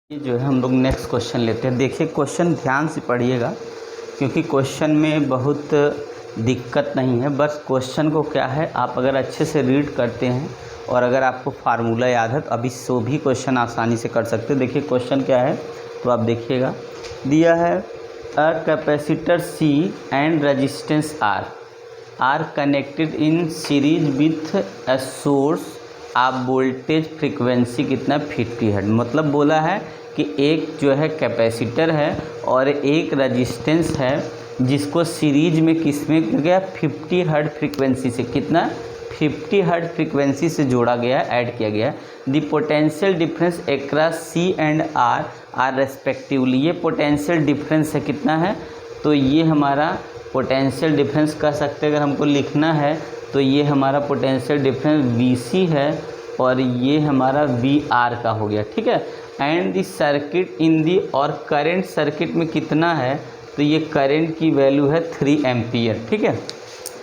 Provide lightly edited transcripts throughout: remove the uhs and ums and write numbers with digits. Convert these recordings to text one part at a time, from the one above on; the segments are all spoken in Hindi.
ये जो है हम लोग नेक्स्ट क्वेश्चन लेते हैं। देखिए क्वेश्चन ध्यान से पढ़िएगा क्योंकि क्वेश्चन में बहुत दिक्कत नहीं है। बस क्वेश्चन को क्या है, आप अगर अच्छे से रीड करते हैं और अगर आपको फार्मूला याद है तो अभी सो भी क्वेश्चन आसानी से कर सकते हैं। देखिए क्वेश्चन क्या है तो आप देखिएगा, दिया है a capacitor C and resistance R are connected in series with a source आप वोल्टेज फ्रीक्वेंसी कितना 50 हर्ट्ज। मतलब बोला है कि एक जो है कैपेसिटर है और एक रेजिस्टेंस है जिसको सीरीज में किसमें किया गया 50 हर्ट्ज फ्रीक्वेंसी से, कितना 50 हर्ट्ज फ्रीक्वेंसी से जोड़ा गया, ऐड किया गया। The potential difference across C and R are respectively. ये पोटेंशियल डिफरेंस है कितना है, तो ये हमारा पोटेंशियल डिफरेंस कह सकते हैं। अगर हमको लिखना है तो ये हमारा पोटेंशियल डिफरेंस VC है और ये हमारा VR का हो गया, ठीक है। एंड दी सर्किट इन दी, और करंट सर्किट में कितना है तो ये करंट की वैल्यू है 3 एम्पियर, ठीक है।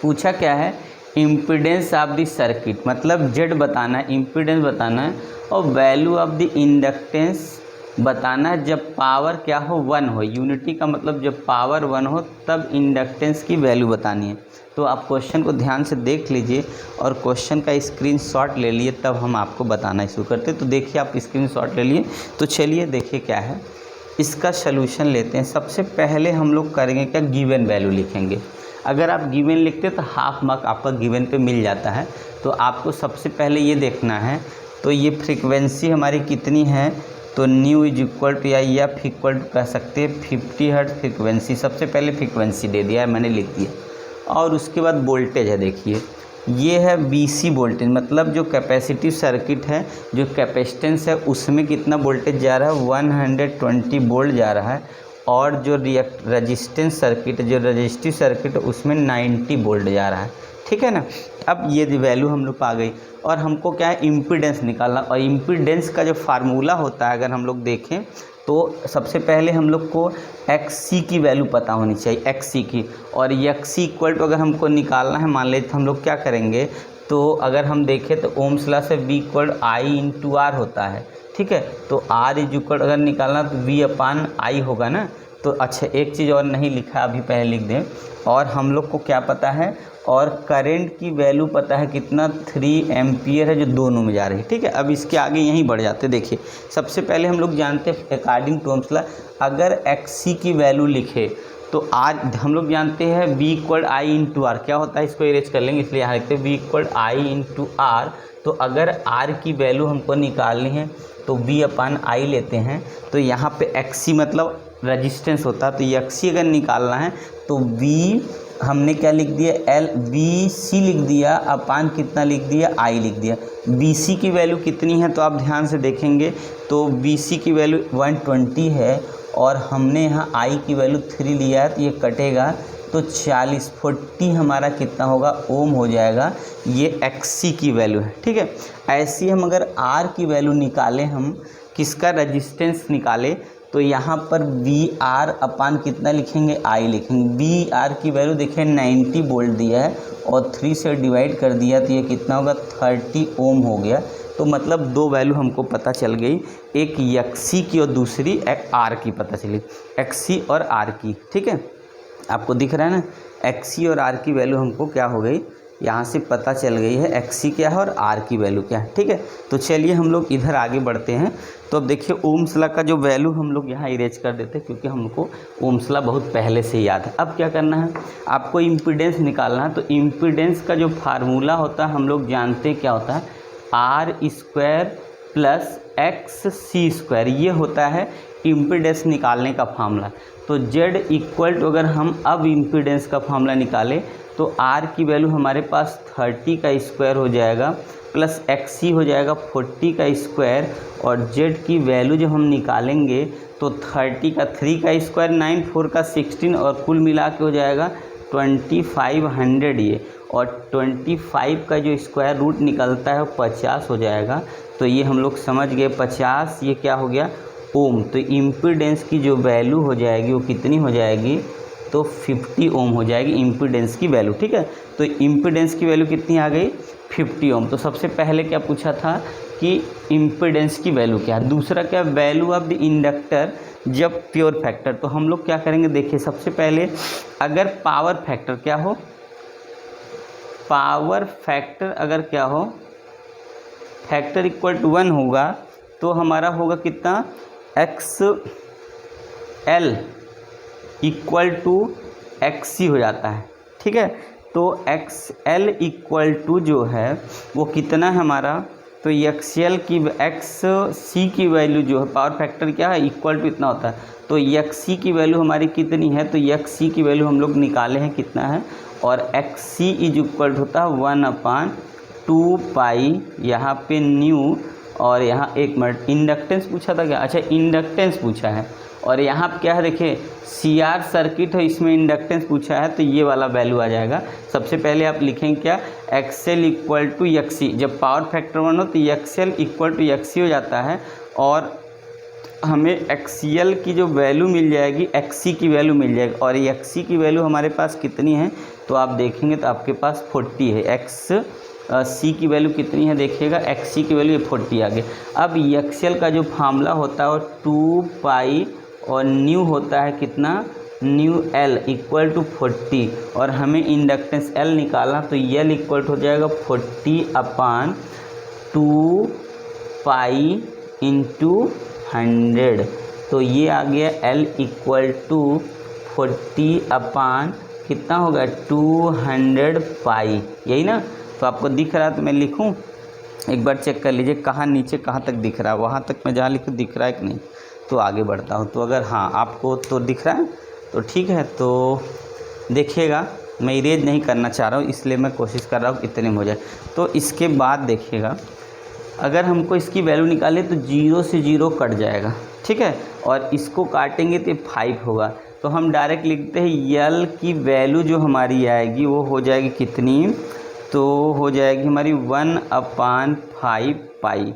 पूछा क्या है, इम्पीडेंस ऑफ दी सर्किट, मतलब Z बताना है, इम्पीडेंस बताना है, और वैल्यू ऑफ दी इंडक्टेंस बताना है जब पावर क्या हो 1 हो। यूनिटी का मतलब जब पावर 1 हो तब इंडक्टेंस की वैल्यू बतानी है। तो आप क्वेश्चन को ध्यान से देख लीजिए और क्वेश्चन का स्क्रीनशॉट ले लिए, तब हम आपको बताना शुरू करते। तो देखिए आप स्क्रीनशॉट ले लिए, तो चलिए देखिए क्या है, इसका सलूशन लेते हैं। सबसे पहले हम लोग करेंगे क्या, गिवन वैल्यू लिखेंगे। अगर आप गिवन लिखते तो हाफ मार्क आपका गिवन पे मिल जाता है। तो आपको सबसे पहले ये देखना है, तो ये फ्रीक्वेंसी हमारी कितनी है, तो न्यू इज इक्वल टू या एफ इक्वल टू कह सकते हैं 50 हर्ट्ज फ्रीक्वेंसी। सबसे पहले फ्रीक्वेंसी दे दिया है, मैंने लिख दिया। और उसके बाद वोल्टेज है, देखिए ये है BC वोल्टेज, मतलब जो कैपेसिटिव सर्किट है, जो कैपेसिटेंस है उसमें कितना वोल्टेज जा रहा है 120 वोल्ट जा रहा है। और जो रेजिस्टेंस सर्किट, जो रजिस्टिव सर्किट है उसमें 90 वोल्ट जा रहा है, ठीक है ना। अब ये वैल्यू हम लोग आ गई और हमको क्या है इम्पीडेंस निकालना। और इम्पीडेंस का जो फार्मूला होता है अगर हम लोग देखें तो सबसे पहले हम लोग को XC की वैल्यू पता होनी चाहिए, XC की। और XC इक्वल टू अगर हमको निकालना है, मान लेते हम लोग क्या करेंगे, तो अगर हम देखें तो ओम्स लॉ से V equal I into R होता है, ठीक है। तो R इज इक्वल अगर निकालना तो V अपान I होगा ना। तो अच्छा एक चीज़ और नहीं लिखा, अभी पहले लिख दें। और हम लोग को क्या पता है, और करंट की वैल्यू पता है कितना 3 एम्पियर है जो दोनों में जा रही है, ठीक है। अब इसके आगे यहीं बढ़ जाते। देखिए सबसे पहले हम लोग जानते हैं अकॉर्डिंग टू ओम्स लॉ, अगर XC की वैल्यू लिखे तो R हम लोग जानते हैं V equal I into R क्या होता है, इसको इरेज कर लेंगे, इसलिए यहाँ लिखते हैं V equal I into R। तो अगर R की वैल्यू हमको निकालनी है तो V अपान I लेते हैं। तो यहाँ पे XC मतलब रेजिस्टेंस होता है, तो XC अगर निकालना है तो V हमने क्या लिख दिया, VC लिख दिया, अपान कितना लिख दिया, I लिख दिया। BC की वैल्यू कितनी है तो आप ध्यान से देखेंगे तो BC की वैल्यू 120 है और हमने यहाँ I की वैल्यू 3 लिया है, तो ये कटेगा तो 40 हमारा कितना होगा, ओम हो जाएगा। ये XC की वैल्यू है, ठीक है। ऐसी हम अगर R की वैल्यू निकालें, हम किसका रेजिस्टेंस निकाले, तो यहाँ पर VR अपान कितना लिखेंगे, I लिखेंगे। VR की वैल्यू देखिए 90 वोल्ट दिया है और 3 से डिवाइड कर दिया तो ये कितना होगा 30 ओम हो गया। तो मतलब दो वैल्यू हमको पता चल गई, एक XC की और दूसरी R की पता चली, XC और R की, ठीक है। आपको दिख रहा है ना, XC और R की वैल्यू हमको क्या हो गई, यहाँ से पता चल गई है XC क्या है और R की वैल्यू क्या है, ठीक है। तो चलिए हम लोग इधर आगे बढ़ते हैं। तो अब देखिए ओम्स लॉ का जो वैल्यू हम लोग यहाँ इरेज कर देते हैं क्योंकि हमको ओम्स लॉ बहुत पहले से याद है। अब क्या करना है, आपको इम्पीडेंस निकालना है। तो इम्पीडेंस का जो फार्मूला होता है हम लोग जानते हैं क्या होता है, R² प्लस XC², ये होता है इम्पीडेंस निकालने का फार्मूला। तो Z इक्वल टू अगर हम अब इम्पीडेंस का फार्मूला निकालें तो R की वैल्यू हमारे पास 30 का स्क्वायर हो जाएगा प्लस XC हो जाएगा 40 का स्क्वायर, और Z की वैल्यू जब हम निकालेंगे तो 30 का 3 का स्क्वायर 9, 4 का 16 और कुल मिला के हो जाएगा 2500 ये। और 25 का जो स्क्वायर रूट निकलता है वो 50 हो जाएगा। तो ये हम लोग समझ गए 50, ये क्या हो गया ओम। तो इम्पीडेंस की जो वैल्यू हो जाएगी वो कितनी हो जाएगी, तो 50 ओम हो जाएगी इम्पीडेंस की वैल्यू, ठीक है। तो इम्पीडेंस की वैल्यू कितनी आ गई 50 ओम। तो सबसे पहले क्या पूछा था कि इम्पीडेंस की वैल्यू क्या है। दूसरा क्या, वैल्यू ऑफ द इंडक्टर जब प्योर फैक्टर। तो हम लोग क्या करेंगे, देखिए सबसे पहले अगर पावर फैक्टर क्या हो, पावर फैक्टर अगर क्या हो, फैक्टर इक्वल टू 1 होगा तो हमारा होगा कितना, X L equal to X C हो जाता है, ठीक है। तो एक्स एल इक्वल टू जो है वो कितना है हमारा, तो एक्स एल की एक्स सी की वैल्यू जो है, पावर फैक्टर क्या है इक्वल टू इतना होता है। तो एक्स सी की वैल्यू हमारी कितनी है, तो एक्स सी की वैल्यू हम लोग निकाले हैं कितना है, और एक्स सी इज इक्वल होता है 1/2 पाई, यहाँ पे न्यू, और यहाँ एक मिनट इंडक्टेंस पूछा था क्या, अच्छा इंडक्टेंस पूछा है, और यहाँ पे क्या है देखिए सीआर सर्किट है, इसमें इंडक्टेंस पूछा है तो ये वाला वैल्यू आ जाएगा। सबसे पहले आप लिखेंगे क्या, एक्सएल इक्वल टू एक्सी, जब पावर फैक्टर 1 हो तो एक्सएल इक्वल टू एक्सी हो जाता है, और हमें एक्सीएल की जो वैल्यू मिल जाएगी एक्सी की वैल्यू मिल जाएगी, और एक्सी की वैल्यू हमारे पास कितनी है, तो आप देखेंगे तो आपके पास 40 है। एक्स सी की वैल्यू कितनी है देखिएगा, एक्स सी की वैल्यू 40 आ गई। अब एक्सएल का जो फार्मूला होता है वो 2 पाई और न्यू होता है कितना, न्यू एल इक्वल टू 40, और हमें इंडक्टेंस एल निकालना, तो एल इक्वल हो जाएगा 40/2 पाई इंटू 100। तो ये आ गया एल इक्वल टू 40 कितना होगा 200 पाई, यही ना। तो आपको दिख रहा है तो मैं लिखूं, एक बार चेक कर लीजिए कहाँ नीचे कहाँ तक दिख रहा है, वहाँ तक मैं जहाँ लिखूँ दिख रहा है कि नहीं, तो आगे बढ़ता हूँ। तो अगर हाँ आपको तो दिख रहा है तो ठीक है, तो देखिएगा मैं इरेज नहीं करना चाह रहा हूँ इसलिए मैं कोशिश कर रहा हूँ इतने में हो जाए। तो इसके बाद देखिएगा अगर हमको इसकी वैल्यू निकाले तो 0 से 0 कट जाएगा, ठीक है, और इसको काटेंगे तो 5 होगा। तो हम डायरेक्ट लिखते हैं यल की वैल्यू जो हमारी आएगी वो हो जाएगी कितनी, तो हो जाएगी हमारी 1/5 पाई।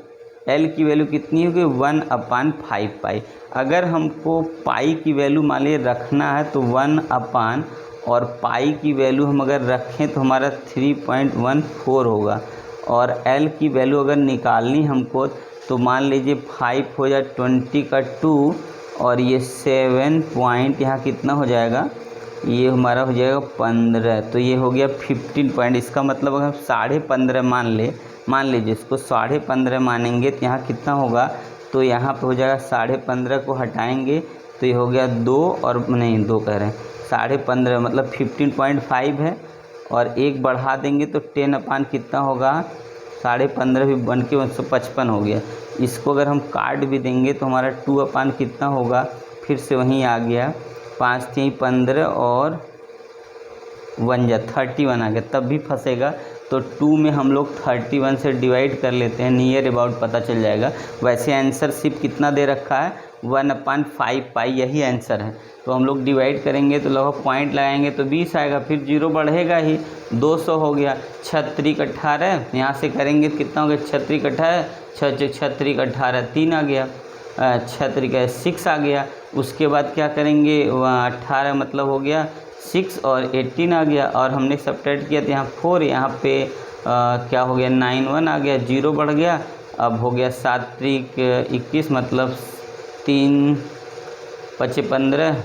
एल की वैल्यू कितनी होगी 1/5 पाई। अगर हमको पाई की वैल्यू मान लीजिए रखना है तो 1/ और पाई की वैल्यू हम अगर रखें तो हमारा 3.14 होगा, और एल की वैल्यू अगर निकालनी हमको तो मान लीजिए 5 हो जाए 20 का 2, और ये 7 पॉइंट यहाँ कितना हो जाएगा, ये हमारा हो जाएगा 15, तो ये हो गया 15 पॉइंट। इसका मतलब अगर 15.5 मान लीजिए इसको 15.5 मानेंगे तो यहाँ कितना होगा, तो यहाँ पे हो जाएगा 15.5 को हटाएंगे तो ये हो गया 2, और नहीं 2 कह रहे हैं 15.5 मतलब 15.5 है, और एक बढ़ा देंगे तो 10 कितना होगा 15.5 भी बन के 155 हो गया। इसको अगर हम काट भी देंगे तो हमारा 2 कितना होगा, फिर से वहीं आ गया 5 3 15 और 31 आ गया, तब भी फंसेगा। तो 2 में हम लोग 31 से डिवाइड कर लेते हैं, नियर अबाउट पता चल जाएगा। वैसे आंसर सिर्फ कितना दे रखा है 1/5 पाई, यही आंसर है। तो हम लोग डिवाइड करेंगे तो लगभग पॉइंट लगाएंगे तो 20 आएगा, फिर 0 बढ़ेगा ही, 200 हो गया। 6 × 18 यहाँ से करेंगे तो कितना हो गया, 6 × 18 6 × 18 3 आ गया, 6 6 आ गया। उसके बाद क्या करेंगे 18 मतलब हो गया 6 और 18 आ गया, और हमने सब्ट्रैक्ट किया तो यहाँ 4, यहाँ पे क्या हो गया 9 1 आ गया, 0 बढ़ गया। अब हो गया 7 × 21 मतलब 3 × 5 = 15,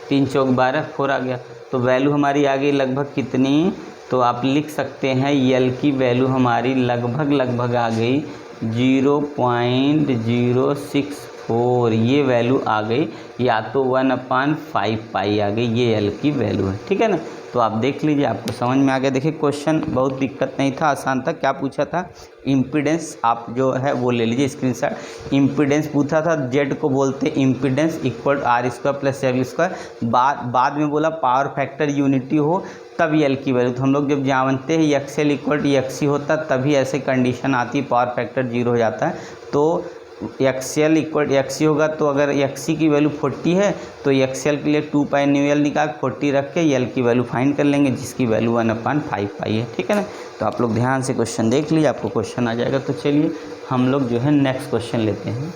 3 × 4 = 12, 4 आ गया। तो वैल्यू हमारी आ गई लगभग कितनी, तो आप लिख सकते हैं यल की वैल्यू हमारी लगभग आ गई 0.064, ये वैल्यू आ गई, या तो 1/5 पाई आ गई, ये एल की वैल्यू है, ठीक है ना। तो आप देख लीजिए आपको समझ में आ गया। देखिए क्वेश्चन बहुत दिक्कत नहीं था, आसान था। क्या पूछा था, इम्पीडेंस, आप जो है वो ले लीजिए स्क्रीनशॉट। इम्पीडेंस पूछा था, जेड को बोलते इम्पीडेंस इक्वल R² + L²। बाद में बोला पावर फैक्टर यूनिटी हो तब एल की वैल्यू। तो हम लोग जब जानते हैं एक्सएल इक्वल टू एक्सी होता तभी ऐसे कंडीशन आती, पावर फैक्टर 0 हो जाता है। तो एक्सएल इक्वल एक्सी होगा, तो अगर एक्सी की वैल्यू 40 है तो एक्सएल के लिए 2 पाई न्यू एल निकाल 40 रख के एल की वैल्यू फाइंड कर लेंगे, जिसकी वैल्यू 1/5 पाई है, ठीक है ना। तो आप लोग ध्यान से क्वेश्चन देख लीजिए, आपको क्वेश्चन आ जाएगा। तो चलिए हम लोग जो है नेक्स्ट क्वेश्चन लेते हैं।